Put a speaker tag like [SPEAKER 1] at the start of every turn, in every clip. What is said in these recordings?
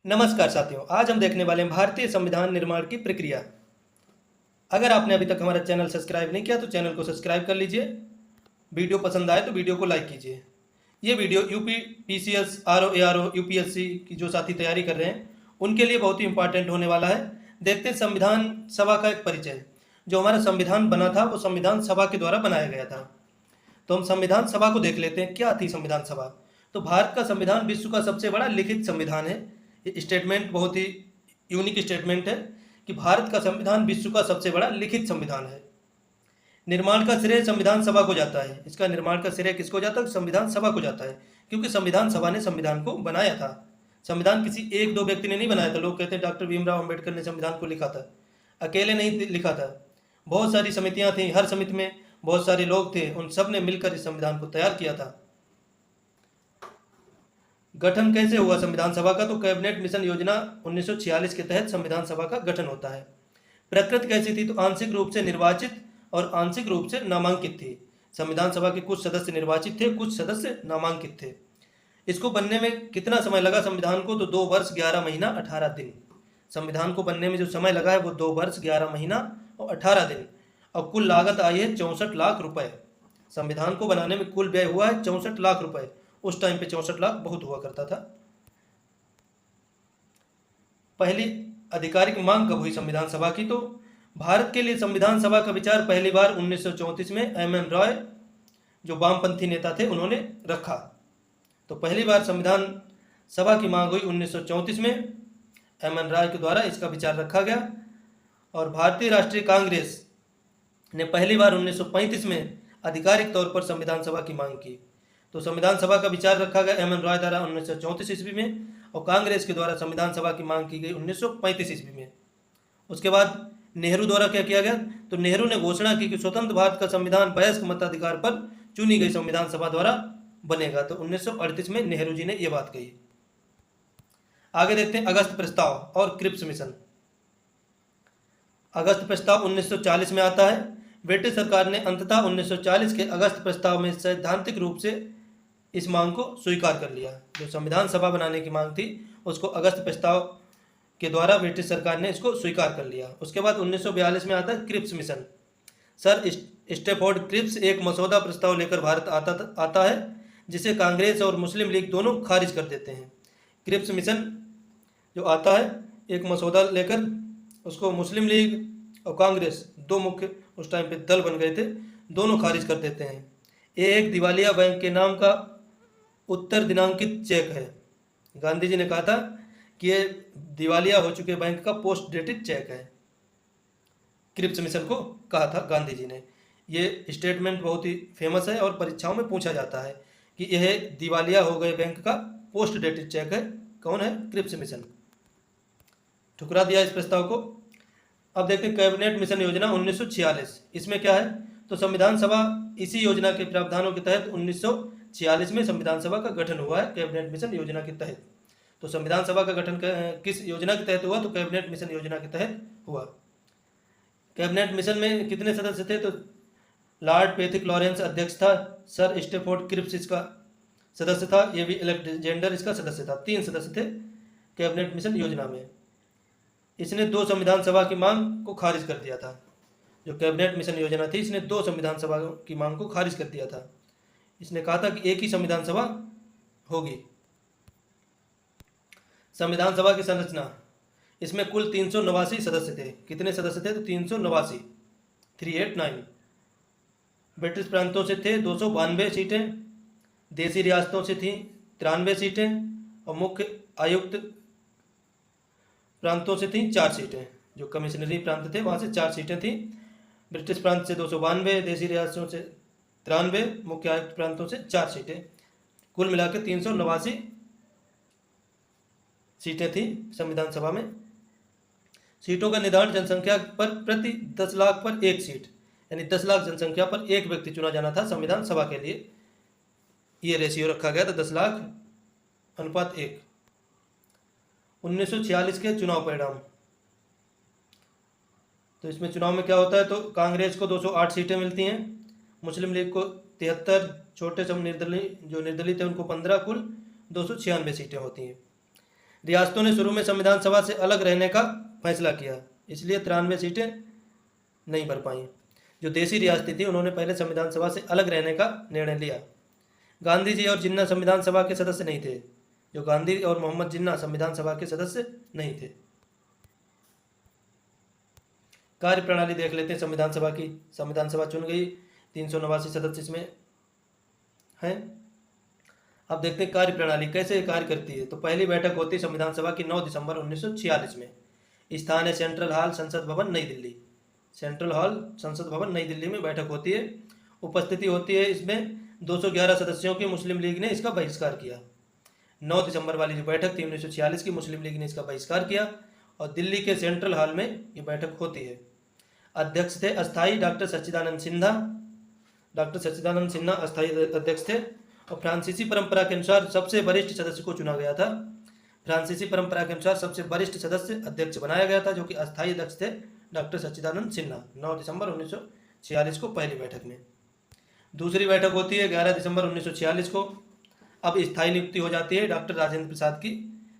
[SPEAKER 1] नमस्कार साथियों, आज हम देखने वाले हैं भारतीय संविधान निर्माण की प्रक्रिया। अगर आपने अभी तक हमारा चैनल सब्सक्राइब नहीं किया तो चैनल को सब्सक्राइब कर लीजिए। वीडियो पसंद आए तो वीडियो को लाइक कीजिए। ये video UP PCS RO ARO UPSC की जो साथी तैयारी कर रहे हैं उनके लिए बहुत ही इंपॉर्टेंट होने वाला है। देखते हैं संविधान सभा का एक परिचय। जो हमारा संविधान बना था वो संविधान सभा के द्वारा बनाया गया था। तो हम संविधान सभा को देख लेते हैं, क्या थी संविधान सभा। तो भारत का संविधान विश्व का सबसे बड़ा लिखित संविधान है। ये स्टेटमेंट बहुत ही यूनिक स्टेटमेंट है कि भारत का संविधान विश्व का सबसे बड़ा लिखित संविधान है। निर्माण का श्रेय संविधान सभा को जाता है। इसका निर्माण का श्रेय किसको जाता है? संविधान सभा को जाता है, क्योंकि संविधान सभा ने संविधान को बनाया था। संविधान किसी एक दो व्यक्ति ने नहीं बनाया था। लोग कहते हैं डॉक्टर भीमराव अंबेडकर ने संविधान को लिखा था, अकेले नहीं लिखा था। बहुत सारी समितियां थी, हर समिति में बहुत सारे लोग थे, उन सब ने मिलकर इस संविधान को तैयार किया था। गठन कैसे हुआ संविधान सभा का? तो कैबिनेट मिशन योजना 1946 के तहत संविधान सभा का गठन होता है। प्रकृति कैसी थी? तो आंशिक रूप से निर्वाचित और आंशिक रूप से नामांकित थी। संविधान सभा के कुछ सदस्य निर्वाचित थे, कुछ सदस्य नामांकित थे। इसको बनने में कितना समय लगा संविधान को? तो 2 वर्ष 11 महीना 18 दिन। संविधान को बनने में जो समय लगा है वो 2 वर्ष 11 महीना और 18 दिन। और कुल लागत आई है 64 लाख रुपए। संविधान को बनाने में कुल व्यय हुआ है 64 लाख रुपए। उस टाइम पे 64 लाख बहुत हुआ करता था। पहली आधिकारिक मांग कब हुई संविधान सभा की? तो भारत के लिए संविधान सभा का विचार पहली बार 1934 में एम.एन. रॉय, जो वामपंथी नेता थे, उन्होंने रखा। तो पहली बार संविधान सभा की मांग हुई 1934 में, एम.एन. रॉय के द्वारा इसका विचार रखा गया। और भारतीय राष्ट्रीय कांग्रेस ने पहली बार 1935 में आधिकारिक तौर पर संविधान सभा की मांग की। तो संविधान सभा का विचार रखा गया एम.एन. रॉय द्वारा 1934 ईस्वी में, और कांग्रेस के द्वारा संविधान सभा की मांग की गई 1935 ईस्वी में। उसके बाद नेहरू द्वारा क्या किया गया? तो नेहरू ने घोषणा की कि स्वतंत्र भारत का संविधान वयस्क मताधिकार पर चुनी गई संविधान सभा द्वारा बनेगा। तो 1938 में नेहरू जी ने यह बात कही। आगे देखते हैं अगस्त प्रस्ताव और क्रिप्स मिशन। अगस्त प्रस्ताव 1940 में आता है। ब्रिटिश सरकार ने अंततः 1940 के अगस्त प्रस्ताव में सैद्धांतिक रूप से इस मांग को स्वीकार कर लिया। जो संविधान सभा बनाने की मांग थी उसको अगस्त प्रस्ताव के द्वारा ब्रिटिश सरकार ने इसको स्वीकार कर लिया। उसके बाद 1942 में आता है Cripps mission. Sir Stafford Cripps एक मसौदा प्रस्ताव लेकर भारत आता है, जिसे कांग्रेस और मुस्लिम लीग दोनों खारिज कर देते हैं। क्रिप्स मिशन जो आता है एक मसौदा लेकर, उसको मुस्लिम लीग और कांग्रेस, दो मुख्य उस टाइम पे दल बन गए थे, दोनों खारिज कर देते हैं। ये एक दिवालिया बैंक के नाम का उत्तर दिनांकित चेक है। गांधी जी ने कहा था कि ये दिवालिया हो चुके बैंक का पोस्ट डेटेड चेक है। क्रिप्स मिशन को कहा था गांधी जी ने। ये स्टेटमेंट बहुत ही फेमस है और परीक्षाओं में पूछा जाता है कि यह दिवालिया हो गए बैंक का पोस्ट डेटेड चेक है। कौन है? Cripps mission. ठुकरा दिया इस प्रस्ताव को। अब देखते हैं कैबिनेट मिशन योजना 1946। इसमें क्या है? तो संविधान सभा इसी योजना के प्रावधानों के तहत 1946 में संविधान सभा का गठन हुआ है, कैबिनेट मिशन योजना के तहत। तो संविधान सभा का गठन किस योजना के तहत हुआ? तो कैबिनेट मिशन योजना के तहत हुआ। कैबिनेट मिशन में कितने सदस्य थे? तो लॉर्ड पैथिक लॉरेंस अध्यक्ष था, सर स्टेफोर्ड क्रिप्स इसका सदस्य था, ये भी अलेक्जेंडर इसका सदस्य था। 3 सदस्य थे कैबिनेट मिशन योजना में। इसने 2 संविधान सभा की मांग को खारिज कर दिया था। जो कैबिनेट मिशन योजना थी, इसने 2 संविधान सभा की मांग को खारिज कर दिया था। इसने कहा था कि एक ही संविधान सभा होगी। संविधान सभा की संरचना, इसमें कुल 389 सदस्य थे। कितने सदस्य थे? तो 389, 389। ब्रिटिश प्रांतों से थे 292 सीटें, देसी रियासतों से थी 93 सीटें, और मुख्य आयुक्त प्रांतों से थी 4 सीटें। जो कमिश्नरी प्रांत थे वहाँ से 4 सीटें थी। ब्रिटिश प्रांत से 292, देसी रियासतों से 93, मुख्य आयुक्त प्रांतों से 4 सीटें। कुल मिलाकर 389 सीटें थी संविधान सभा में। सीटों का निर्धारण जनसंख्या पर प्रति 10 लाख पर 1 सीट, यानी 10 लाख जनसंख्या पर 1 व्यक्ति चुना जाना था संविधान सभा के लिए। ये रेशियो रखा गया था 10 लाख अनुपात 1। 1946 के चुनाव परिणाम। तो इसमें चुनाव में क्या होता है? तो कांग्रेस को 208 सीटें मिलती हैं, मुस्लिम लीग को 73, छोटे सम निर्दलीय जो निर्दलीय थे उनको 15, कुल 296 सीटें होती हैं। रियासतों ने शुरू में संविधान सभा से अलग रहने का फैसला किया, इसलिए 93 सीटें नहीं भर पाई। जो देशी रियासतें थी उन्होंने पहले संविधान सभा से अलग रहने का निर्णय लिया। गांधी जी और जिन्ना संविधान सभा के सदस्य नहीं थे। जो गांधी और मोहम्मद जिन्ना संविधान सभा के सदस्य नहीं थे। कार्य प्रणाली देख लेते हैं संविधान सभा की। संविधान सभा चुन गई, 389 सदस्य इसमें हैं। अब देखते हैं कार्य प्रणाली कैसे कार्य करती है। तो पहली बैठक होती है संविधान सभा की 9 दिसंबर 1946 में। स्थान है सेंट्रल हॉल, संसद भवन, नई दिल्ली। सेंट्रल हॉल, संसद भवन, नई दिल्ली में बैठक होती है। उपस्थिति होती है इसमें 211 सदस्यों की। मुस्लिम लीग ने इसका बहिष्कार किया। 9 दिसंबर वाली जो बैठक थी 1946 की, मुस्लिम लीग ने इसका बहिष्कार किया और दिल्ली के सेंट्रल हॉल में ये बैठक होती है। अध्यक्ष थे अस्थाई डॉक्टर सच्चिदानंद सिन्हा। डॉक्टर सच्चिदानंद सिन्हा अस्थाई अध्यक्ष थे। और फ्रांसीसी परंपरा के अनुसार सबसे वरिष्ठ सदस्य को चुना गया था। फ्रांसीसी परंपरा के अनुसार सबसे वरिष्ठ सदस्य अध्यक्ष बनाया गया था, जो कि अस्थाई अध्यक्ष थे डॉक्टर सच्चिदानंद सिन्हा। 9 दिसंबर 1946 को पहली बैठक में। दूसरी बैठक होती है 11 दिसंबर 1946 को। अब स्थायी नियुक्ति हो जाती है डॉक्टर राजेंद्र प्रसाद की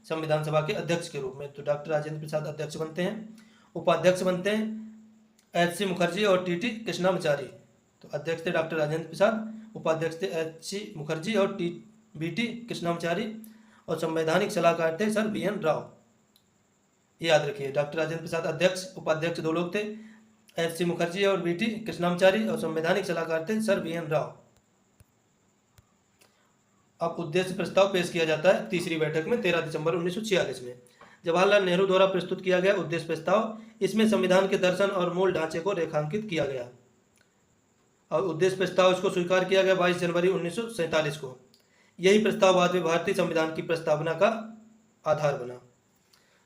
[SPEAKER 1] संविधान सभा के अध्यक्ष के रूप में। तो डॉक्टर राजेंद्र प्रसाद अध्यक्ष बनते हैं। उपाध्यक्ष बनते हैं एच.सी. मुखर्जी और टी.टी. कृष्णामाचारी। तो अध्यक्ष थे डॉक्टर राजेंद्र प्रसाद, उपाध्यक्ष थे एच.सी. मुखर्जी और बी.टी. कृष्णामाचारी, और संवैधानिक सलाहकार थे सर बी.एन. राव। याद रखिए, डॉक्टर राजेंद्र प्रसाद अध्यक्ष, उपाध्यक्ष 2 लोग थे, एच.सी. मुखर्जी और बी.टी. कृष्णामाचारी, और संवैधानिक सलाहकार थे सर बी.एन. राव। अब उद्देश्य प्रस्ताव पेश किया जाता है तीसरी बैठक में 13 दिसंबर 1946 में। जवाहरलाल नेहरू द्वारा प्रस्तुत किया गया उद्देश्य प्रस्ताव, इसमें संविधान के दर्शन और मूल ढांचे को रेखांकित किया गया और उद्देश्य प्रस्ताव इसको स्वीकार किया गया 22 जनवरी 1947 को। यही प्रस्ताव बाद में भारतीय संविधान की प्रस्तावना का आधार बना।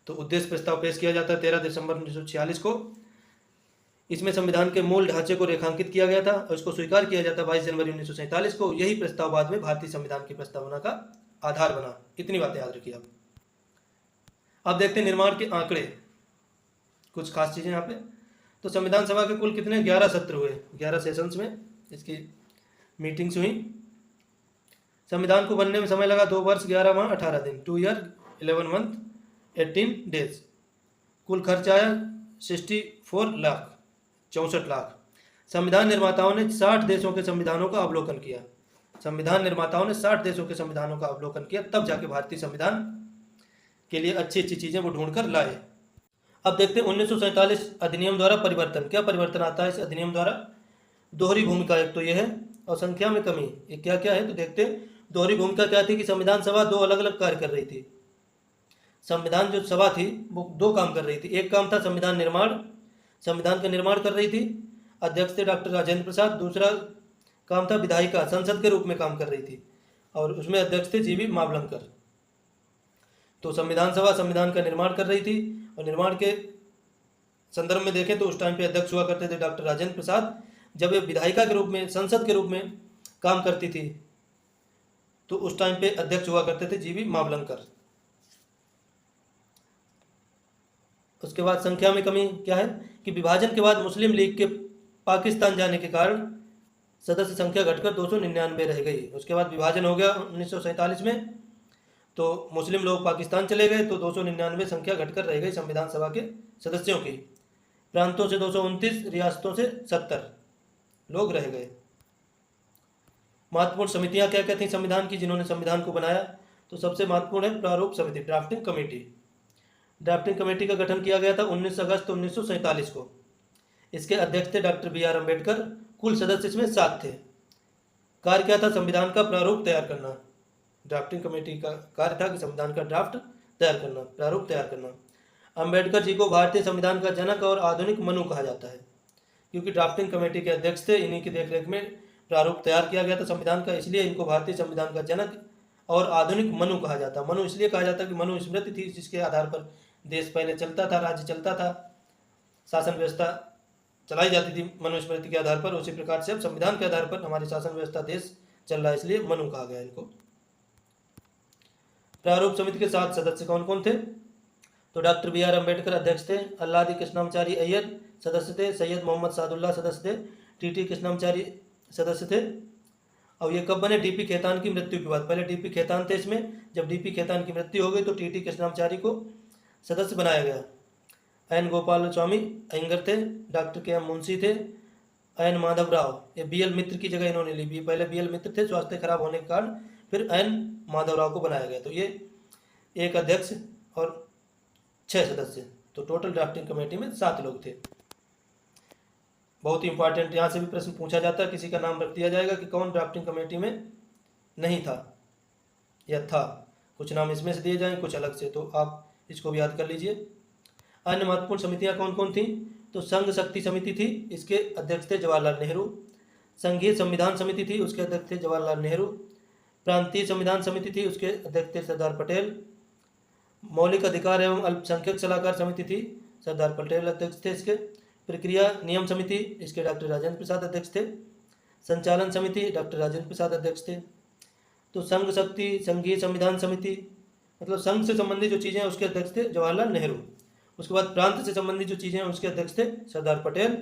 [SPEAKER 1] तो उद्देश्य प्रस्ताव पेश किया जाता है 13 दिसंबर 1946 को। इसमें संविधान के मूल ढांचे को रेखांकित किया गया था और इसको स्वीकार किया जाता है 22 जनवरी 1947 को। यही प्रस्ताव बाद में भारतीय संविधान की प्रस्तावना का आधार बना। इतनी बातें याद रखिए। अब देखते हैं निर्माण के आंकड़े, कुछ खास चीजें यहाँ पे। तो संविधान सभा के कुल कितने 11 सत्र हुए, 11 सेशंस में इसकी मीटिंग्स हुई। संविधान को बनने में समय लगा 2 वर्ष 11 माह 18 दिन, 2 ईयर 11 मंथ 18 डेज। कुल खर्च आया 64 लाख 64 लाख। संविधान निर्माताओं ने 60 देशों के संविधानों का अवलोकन किया। संविधान निर्माताओं ने 60 देशों के संविधानों का अवलोकन किया, तब जाके भारतीय संविधान के लिए अच्छी अच्छी चीजें वो ढूंढ कर लाए। अब देखते हैं 1947 अधिनियम द्वारा परिवर्तन। क्या परिवर्तन आता है इस अधिनियम द्वारा? दोहरी भूमिका एक तो यह है, और संख्या में कमी। ये क्या क्या है तो देखते हैं। दोहरी भूमिका क्या थी कि संविधान सभा 2 अलग अलग कार्य कर रही थी। संविधान जो सभा थी वो 2 काम कर रही थी। एक काम था संविधान निर्माण, संविधान का निर्माण कर रही थी, अध्यक्ष थे डॉक्टर राजेंद्र प्रसाद। दूसरा काम था विधायिका, संसद के रूप में काम कर रही थी, और उसमें अध्यक्ष थे जी.बी. मावलंकर। तो संविधान सभा संविधान का निर्माण कर रही थी, और निर्माण के संदर्भ में देखें तो उस टाइम पे अध्यक्ष हुआ करते थे डॉक्टर राजेंद्र प्रसाद। जब ये विधायिका के रूप में, संसद के रूप में काम करती थी, तो उस टाइम पे अध्यक्ष हुआ करते थे जी.बी. मावलंकर। उसके बाद संख्या में कमी क्या है कि विभाजन के बाद मुस्लिम लीग के पाकिस्तान जाने के कारण सदस्य संख्या घटकर 299 रह गई। उसके बाद विभाजन हो गया 1947 में, तो मुस्लिम लोग पाकिस्तान चले गए, तो 299 संख्या घटकर रह गई संविधान सभा के सदस्यों की। प्रांतों से 229, रियासतों से 70 लोग रह गए। महत्वपूर्ण समितियां क्या क्या थी संविधान की जिन्होंने संविधान को बनाया? तो सबसे महत्वपूर्ण है प्रारूप समिति, ड्राफ्टिंग कमेटी। ड्राफ्टिंग कमेटी का गठन किया गया था 19 अगस्त 1947 को। इसके अध्यक्ष थे डॉक्टर बी.आर. अम्बेडकर। कुल सदस्य इसमें 7 थे। कार्य क्या था? संविधान का प्रारूप तैयार करना। ड्राफ्टिंग कमेटी का कार्य था कि संविधान का ड्राफ्ट तैयार करना, प्रारूप तैयार करना। अम्बेडकर जी को भारतीय संविधान का जनक और आधुनिक मनु कहा जाता है, क्योंकि ड्राफ्टिंग कमेटी के अध्यक्ष थे। इन्हीं की देखरेख में प्रारूप तैयार किया गया था संविधान का, इसलिए इनको भारतीय संविधान का जनक और आधुनिक मनु कहा जाता। मनु इसलिए कहा जाता कि मनु स्मृति थी जिसके आधार पर देश पहले चलता था, राज्य चलता था, शासन व्यवस्था चलाई जाती थी मनुस्मृति के आधार पर। उसी प्रकार से अब संविधान के आधार पर हमारी शासन व्यवस्था देश चल रहा है, इसलिए मनु कहा गया इनको। प्रारूप समिति के 7 सदस्य कौन कौन थे? तो डॉक्टर बी.आर. अम्बेडकर अध्यक्ष थे, अल्लादी कृष्णामाचारी अय्यर सदस्य थे, सैयद मोहम्मद सादुल्लाह सदस्य थे, टी.टी. कृष्णामाचारी सदस्य थे, और ये कब बने? डीपी खेतान की मृत्यु के बाद। पहले डीपी खेतान थे इसमें, जब डीपी खेतान की मृत्यु हो गई तो टीटी कृष्णाचारी को सदस्य बनाया गया। एन गोपाल स्वामी अयंगर थे, डॉक्टर के एम मुंशी थे, एन माधव राव, ये बीएल मित्र की जगह इन्होंने ली। पहले बीएल मित्र थे, स्वास्थ्य खराब होने के कारण फिर एन माधव राव को बनाया गया। तो ये एक अध्यक्ष और 6 सदस्य, तो टोटल ड्राफ्टिंग कमेटी में 7 लोग थे। बहुत ही इंपॉर्टेंट, यहाँ से भी प्रश्न पूछा जाता है, किसी का नाम रख दिया जाएगा कि कौन ड्राफ्टिंग कमेटी में नहीं था या था। कुछ नाम इसमें से दिए जाएं, कुछ अलग से, तो आप इसको भी याद कर लीजिए। अन्य महत्वपूर्ण समितियां कौन कौन थी? तो संघ शक्ति समिति थी, इसके अध्यक्ष थे जवाहरलाल नेहरू। संघीय संविधान समिति थी, उसके अध्यक्ष थे जवाहरलाल नेहरू। प्रांतीय संविधान समिति थी, उसके अध्यक्ष थे सरदार पटेल। मौलिक अधिकार एवं अल्पसंख्यक सलाहकार समिति थी, सरदार पटेल अध्यक्ष थे इसके। प्रक्रिया नियम समिति, इसके डॉक्टर राजेंद्र प्रसाद अध्यक्ष थे। संचालन समिति, डॉक्टर राजेंद्र प्रसाद अध्यक्ष थे। तो संघ शक्ति, संघीय संविधान समिति, मतलब संघ से संबंधित जो चीज़ें हैं उसके अध्यक्ष थे जवाहरलाल नेहरू। उसके बाद प्रांत से संबंधित जो चीज़ें हैं उसके अध्यक्ष थे सरदार पटेल।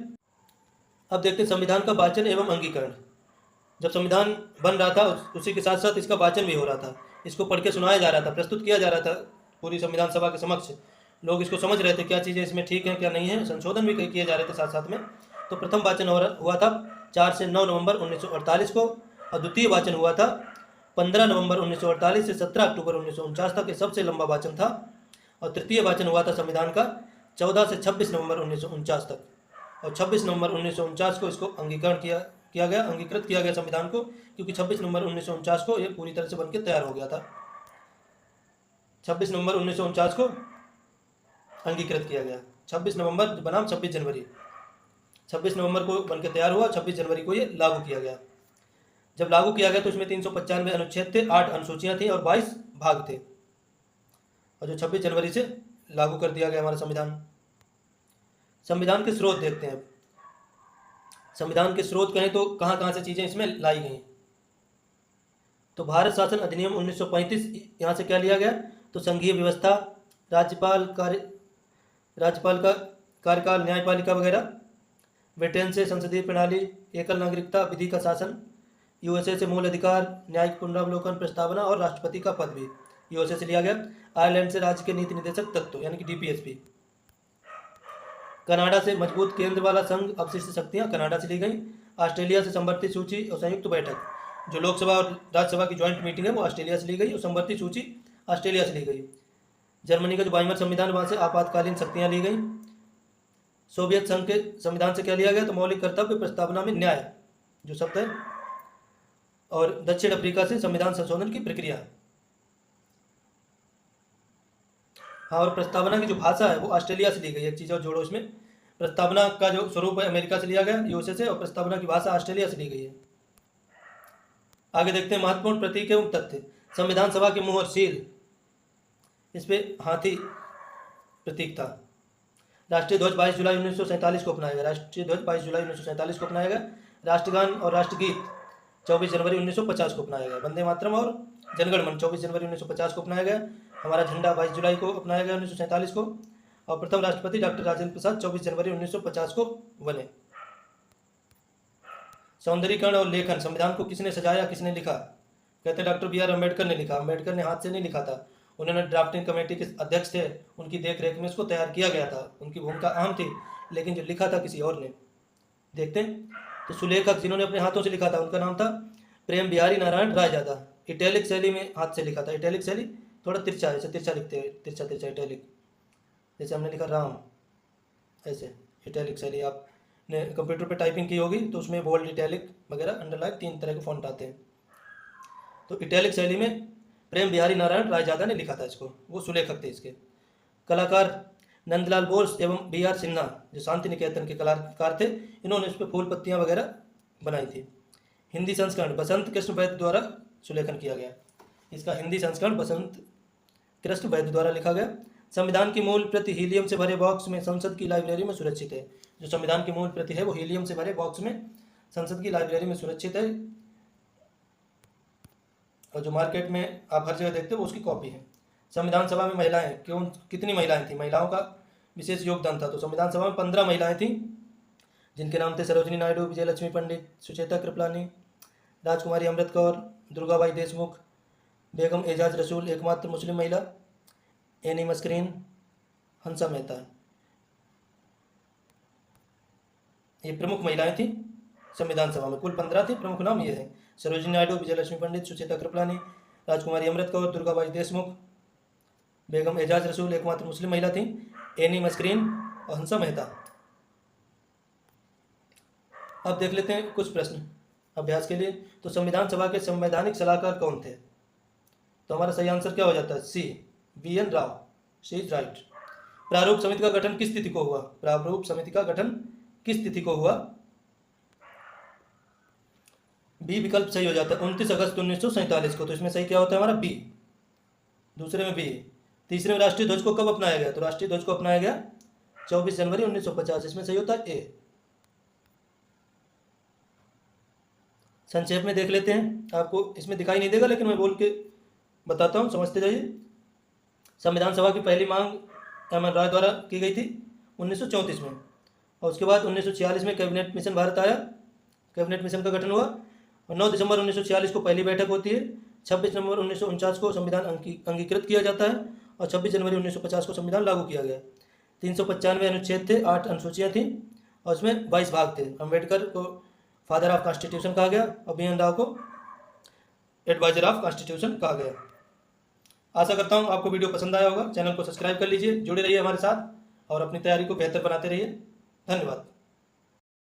[SPEAKER 1] अब देखते हैं संविधान का वाचन एवं अंगीकरण। जब संविधान बन रहा था उसी के साथ साथ इसका वाचन भी हो रहा था, इसको पढ़ के सुनाया जा रहा था, प्रस्तुत किया जा रहा था पूरी संविधान सभा के समक्ष। लोग इसको समझ रहे थे क्या चीज़ें इसमें ठीक हैं क्या नहीं है, संशोधन भी किए जा रहे थे साथ साथ में। तो प्रथम वाचन हुआ था 4 से 9 नवंबर 1948 को, और द्वितीय वाचन हुआ था 15 नवंबर 1948 से 17 अक्टूबर 1949 तक। ये सबसे लंबा वाचन था। और तृतीय वाचन हुआ था संविधान का 14 से 26 नवंबर 1949 तक, और 26 नवंबर 1949 को इसको अंगीकरण किया गया, अंगीकृत किया गया संविधान को, क्योंकि 26 नवंबर 1949 को ये पूरी तरह से बनकर तैयार हो गया था। 26 नवंबर 1949 को अंगीकृत किया गया। 26 नवंबर बनाम 26 जनवरी, 26 नवंबर को बनकर तैयार हुआ, 26 जनवरी को ये लागू किया गया। जब लागू किया गया तो इसमें 395 अनुच्छेद थे, 8 अनुसूचियां थी और 22 भाग थे। और जो 26 जनवरी से लागू कर दिया गया हमारा संविधान। संविधान के स्रोत देखते हैं। संविधान के स्रोत कहें तो कहाँ कहाँ से चीज़ें इसमें लाई गई। तो भारत शासन अधिनियम 1935, यहाँ से क्या लिया गया? तो संघीय व्यवस्था, राज्यपाल का कार्यकाल, न्यायपालिका वगैरह, ब्रिटेन से संसदीय प्रणाली, एकल नागरिकता, विधि का शासन, यूएसए से मूल अधिकार, न्यायिक पुनरावलोकन, प्रस्तावना और राष्ट्रपति का पद भी यूएसए से लिया गया। आयरलैंड से राज्य के नीति निर्देशक तत्व यानी कि डीपीएसपी। कनाडा से मजबूत केंद्र वाला संघ, अवशिष्ट शक्तियाँ कनाडा से ली गई। ऑस्ट्रेलिया से संवर्ती सूची और संयुक्त बैठक, जो लोकसभा और राज्यसभा की ज्वाइंट मीटिंग है वो ऑस्ट्रेलिया से ली गई, और संवर्ती सूची ऑस्ट्रेलिया से ली गई। जर्मनी का जो वाइमर संविधान, वहाँ से आपातकालीन शक्तियाँ ली गई। सोवियत संघ के संविधान से क्या लिया गया? तो मौलिक कर्तव्य, प्रस्तावना में न्याय जो शब्द है। और दक्षिण अफ्रीका से संविधान संशोधन की प्रक्रिया। हाँ, और प्रस्तावना की जो भाषा है वो ऑस्ट्रेलिया से ली गई। एक चीज़ और जोड़ो इसमें, प्रस्तावना का जो स्वरूप है अमेरिका से लिया गया, यूएसए से, और प्रस्तावना की भाषा ऑस्ट्रेलिया से ली गई है। आगे देखते हैं महत्वपूर्ण प्रतीक एवं तथ्य। संविधान सभा के मुहर सील, इस पे हाथी प्रतीक था। राष्ट्रीय ध्वज 22 जुलाई 1947 को अपनाया गया। राष्ट्रीय ध्वज 22 जुलाई 1947 को अपनाया गया। राष्ट्रगान और राष्ट्रगीत 24 जनवरी 1950 को अपनाया गया। वंदे मातरम और जनगण मन 24 जनवरी 1950 को अपनाया गया। हमारा झंडा 22 जुलाई को अपनाया गया 1947 को। और प्रथम राष्ट्रपति डॉक्टर राजेंद्र प्रसाद 24 जनवरी 1950 को बने। सौंदर्यीकरण और लेखन, संविधान को किसने सजाया, किसने लिखा? कहते डॉक्टर बी आर अम्बेडकर ने लिखा। अम्बेडकर ने हाथ से नहीं लिखा था, उन्होंने ड्राफ्टिंग कमेटी के अध्यक्ष थे, उनकी देख रेख में इसको तैयार किया गया था। उनकी भूमिका अहम थी, लेकिन जो लिखा था किसी और ने। देखते हैं तो सुलेखक जिन्होंने अपने हाथों से लिखा था उनका नाम था प्रेम बिहारी नारायण रायजादा। इटैलिक शैली में हाथ से लिखा था। इटैलिक शैली थोड़ा तिरछा, ऐसे तिरछा लिखते हैं, तिरछा तिरछा इटैलिक, जैसे हमने लिखा राम, ऐसे इटैलिक शैली। आपने कंप्यूटर पे टाइपिंग की होगी तो उसमें बोल्ड, इटैलिक वगैरह, अंडरलाइन, 3 तरह के फॉन्ट आते हैं। तो इटैलिक शैली में प्रेम बिहारी नारायण रायजादा ने लिखा था इसको, वो सुलेखक थे इसके। कलाकार नंदलाल बोस एवं बी आर सिन्हा जो शांति निकेतन के कलाकार थे, इन्होंने इस पर फूल पत्तियाँ वगैरह बनाई थी। हिंदी संस्करण बसंत कृष्ण वैद्य द्वारा सुलेखन किया गया। इसका हिंदी संस्करण बसंत कृष्ण वैद्य द्वारा लिखा गया। संविधान की मूल प्रति हीलियम से भरे बॉक्स में संसद की लाइब्रेरी में सुरक्षित है। जो संविधान की मूल प्रति है वो हीलियम से भरे बॉक्स में संसद की लाइब्रेरी में सुरक्षित है, और जो मार्केट में आप हर जगह देखते हो वो उसकी कॉपी है। संविधान सभा में महिलाएं कितनी महिलाएं थी? महिलाओं का विशेष योगदान था। तो संविधान सभा में 15 महिलाएं थीं, जिनके नाम थे सरोजिनी नायडू, विजयलक्ष्मी पंडित, सुचेता कृपलानी, राजकुमारी अमृत कौर, दुर्गाबाई देशमुख, बेगम एजाज रसूल एकमात्र मुस्लिम महिला, एनी मस्करीन, हंसा मेहता। ये प्रमुख महिलाएं थी संविधान सभा में। कुल 15 थी, प्रमुख नाम ये हैं: सरोजिनी नायडू, विजयलक्ष्मी पंडित, सुचेता कृपलानी, राजकुमारी अमृत कौर, दुर्गाबाई देशमुख, बेगम एजाज रसूल एकमात्र मुस्लिम महिला थी, एनी मस्करीन और हंसा मेहता। अब देख लेते हैं कुछ प्रश्न अभ्यास के लिए। तो संविधान सभा के संवैधानिक सलाहकार कौन थे? तो हमारा सही आंसर क्या हो जाता है? सी, VN Rao. She is right. प्रारूप समिति का गठन किस तिथि को हुआ? प्रारूप समिति का गठन किस तिथि को हुआ? बी विकल्प सही हो जाता है, 29 अगस्त 1947 को। तो इसमें सही क्या होता है हमारा? बी। दूसरे में बी। तीसरे में राष्ट्रीय ध्वज को कब अपनाया गया? तो राष्ट्रीय ध्वज को अपनाया गया 24 जनवरी 1950। इसमें सही होता है ए। संक्षेप में देख लेते हैं, आपको इसमें दिखाई नहीं देगा लेकिन मैं बोल के बताता हूँ, समझते जाइए। संविधान सभा की पहली मांग एम एन राय द्वारा की गई थी 1934 में, और उसके बाद 1946 में कैबिनेट मिशन भारत आया, कैबिनेट मिशन का गठन हुआ, और 9 दिसंबर 1946 को पहली बैठक होती है। 26 नवंबर 1949 को संविधान अंगीकृत किया जाता है, और 26 जनवरी 1950 को संविधान लागू किया गया। 395 अनुच्छेद थे, 8 अनुसूचियाँ थीं, और उसमें 22 भाग थे। अम्बेडकर को फादर ऑफ कॉन्स्टिट्यूशन कहा गया, और BN राव को एडवाइजर ऑफ कॉन्स्टिट्यूशन कहा गया। आशा करता हूँ आपको वीडियो पसंद आया होगा। चैनल को सब्सक्राइब कर लीजिए, जुड़े रहिए हमारे साथ और अपनी तैयारी को बेहतर बनाते रहिए। धन्यवाद।